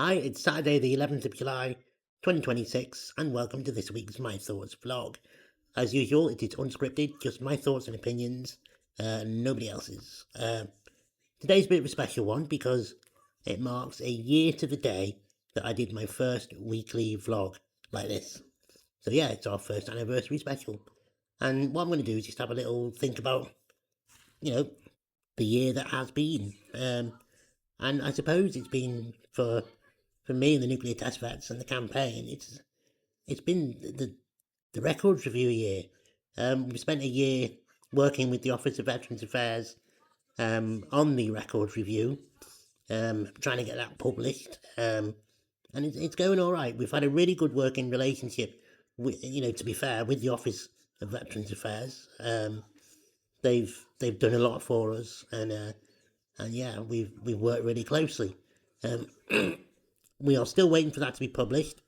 Hi, it's Saturday the 11th of July 2026 and welcome to this week's My Thoughts vlog. As usual, it is unscripted, just my thoughts and opinions, nobody else's. Today's a bit of a special one because it marks a year to the day that I did my first weekly vlog like this. So yeah, it's our first anniversary special. And what I'm going to do is just have a little think about, the year that has been. And I suppose it's been for me and the nuclear test vets and the campaign. It's been the records review year. We spent a year working with the Office of Veterans Affairs on the records review, trying to get that published. And it's going all right. We've had a really good working relationship with, to be fair, with the Office of Veterans Affairs. They've done a lot for us, and yeah, we've worked really closely. Um, we are still waiting for that to be published.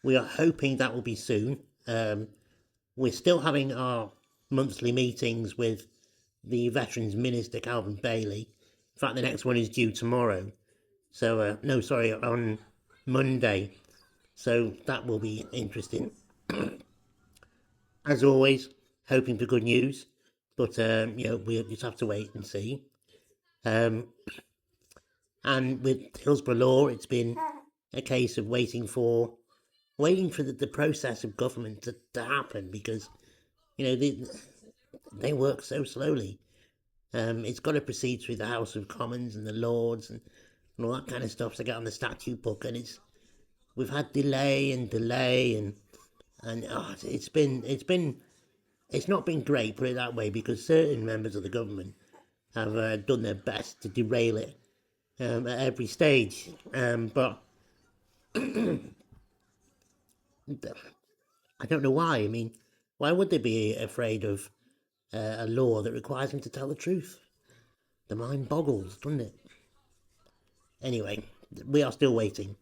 We are hoping that will be soon. We're still having our monthly meetings with the Veterans Minister, Calvin Bailey. In fact, the next one is due tomorrow. So, on Monday. So that will be interesting. As always, hoping for good news. But, we'll just have to wait and see. And with Hillsborough Law, it's been a case of waiting for the process of government to happen because, they work so slowly. It's got to proceed through the House of Commons and the Lords and all that kind of stuff to get on the statute book, and we've had delay and it's not been great, put it that way, because certain members of the government have done their best to derail it at every stage. But I don't know why. I mean, why would they be afraid of a law that requires them to tell the truth? The mind boggles, doesn't it? Anyway, we are still waiting.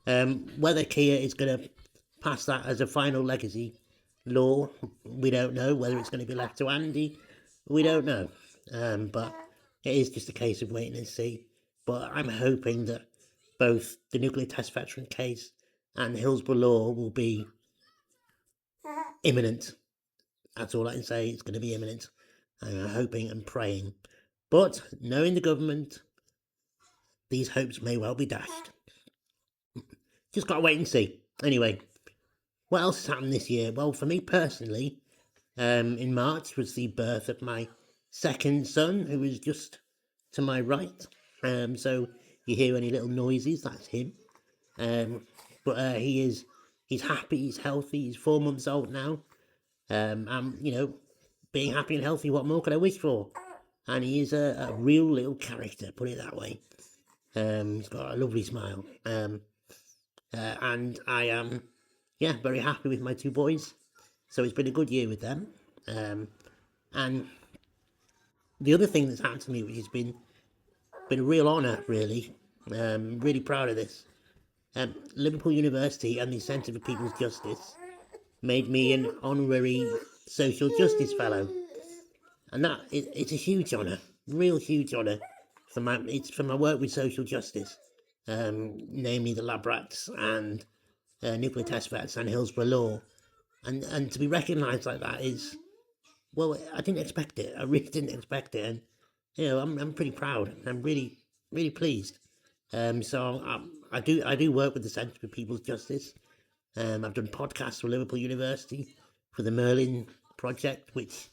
Whether Kia is going to pass that as a final legacy law, we don't know. Whether it's going to be left to Andy, we don't know. But it is just a case of waiting and see. But I'm hoping that both the nuclear test veteran case and Hillsborough Law will be imminent. That's all I can say. It's going to be imminent. I'm hoping and praying. But knowing the government, these hopes may well be dashed. Just got to wait and see. Anyway, what else has happened this year? Well, for me personally, in March was the birth of my second son, who is just to my right. So you hear any little noises, that's him. But he's happy, he's healthy, he's 4 months old now. Being happy and healthy, what more could I wish for? And he is a real little character, put it that way. He's got a lovely smile. And I am, very happy with my 2 boys. So it's been a good year with them. And the other thing that's happened to me, which has been a real honour, really, really proud of this. Liverpool University and the Centre for People's Justice made me an honorary social justice fellow, and it's a huge honour, real huge honour for my work with social justice, namely the lab rats and nuclear test vets and Hillsborough Law, and to be recognised like that is, well, I didn't expect it. I really didn't expect it, and I'm pretty proud. I'm really pleased. So I do work with the Centre for People's Justice. I've done podcasts for Liverpool University for the Merlin project, which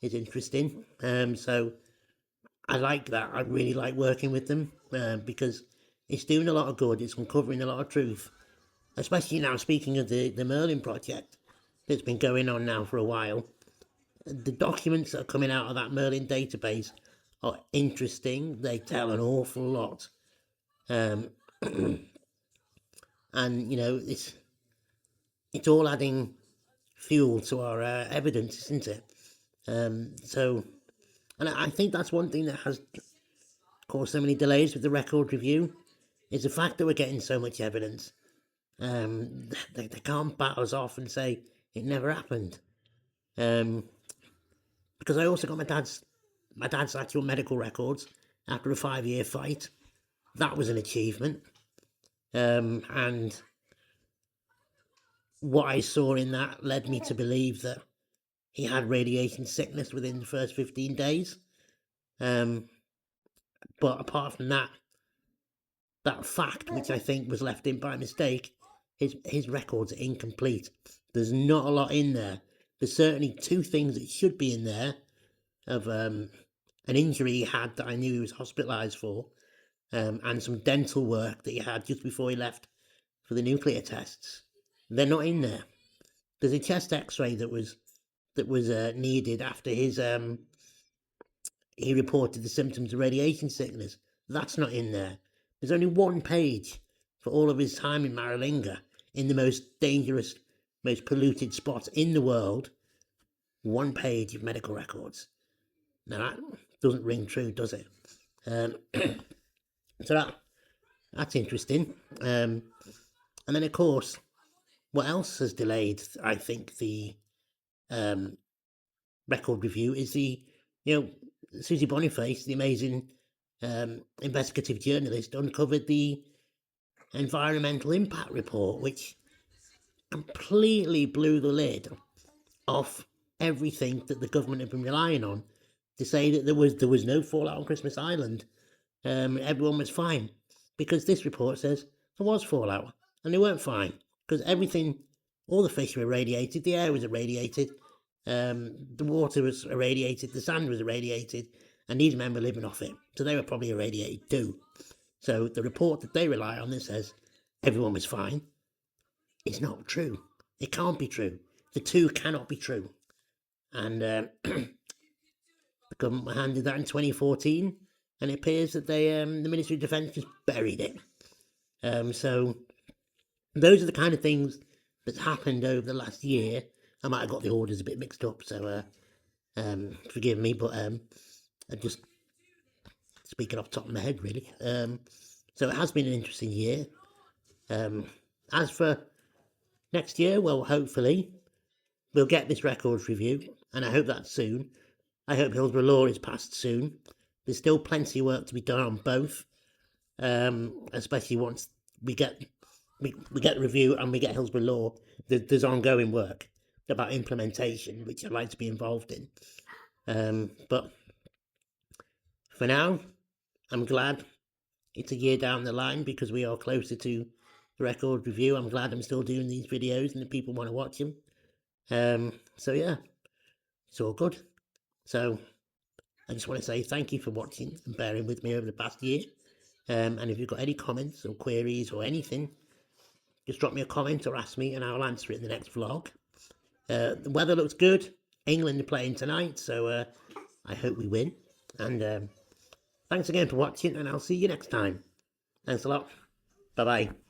is interesting. So I like that. I really like working with them because it's doing a lot of good. It's uncovering a lot of truth, especially now. Speaking of the Merlin project that's been going on now for a while, the documents that are coming out of that Merlin database are interesting. They tell an awful lot. And it's all adding fuel to our evidence, isn't it? And I think that's one thing that has caused so many delays with the record review, is the fact that we're getting so much evidence. They can't bat us off and say it never happened. Because I also got my dad's actual medical records after a 5-year fight. That was an achievement. and what I saw in that led me to believe that he had radiation sickness within the first 15 days. But apart from that fact, which I think was left in by mistake, his records are incomplete. There's not a lot in there. There's certainly two things that should be in there of an injury he had that I knew he was hospitalised for, and some dental work that he had just before he left for the nuclear tests. They're not in there. There's a chest X-ray that was needed after his he reported the symptoms of radiation sickness. That's not in there. There's only one page for all of his time in Maralinga, in the most dangerous, most polluted spot in the world. One page of medical records. Now that doesn't ring true, does it? So that's interesting. And then of course, what else has delayed, I think, the record review is Susie Boniface, the amazing investigative journalist, uncovered the environmental impact report, which completely blew the lid off everything that the government had been relying on to say that there was no fallout on Christmas Island. Everyone was fine, because this report says there was fallout and they weren't fine, because everything, all the fish were irradiated, the air was irradiated, the water was irradiated, the sand was irradiated, and these men were living off it, so they were probably irradiated too. So the report that they rely on that says everyone was fine is not true. It can't be true. The two cannot be true. And the government handed that in 2014, and it appears that the Ministry of Defence just buried it. So those are the kind of things that's happened over the last year. I might have got the orders a bit mixed up, so forgive me, but I'm just speaking off the top of my head, really. So it has been an interesting year. As for next year, well, hopefully we'll get this records review, and I hope that's soon. I hope Hillsborough Law is passed soon. There's still plenty of work to be done on both, especially once we get the review and we get Hillsborough Law. There's ongoing work about implementation, which I'd like to be involved in. But for now, I'm glad it's a year down the line, because we are closer to the record review. I'm glad I'm still doing these videos and that people want to watch them. So yeah, it's all good. So I just want to say thank you for watching and bearing with me over the past year. And if you've got any comments or queries or anything, just drop me a comment or ask me and I'll answer it in the next vlog. The weather looks good. England are playing tonight, so I hope we win. And thanks again for watching, and I'll see you next time. Thanks a lot. Bye-bye.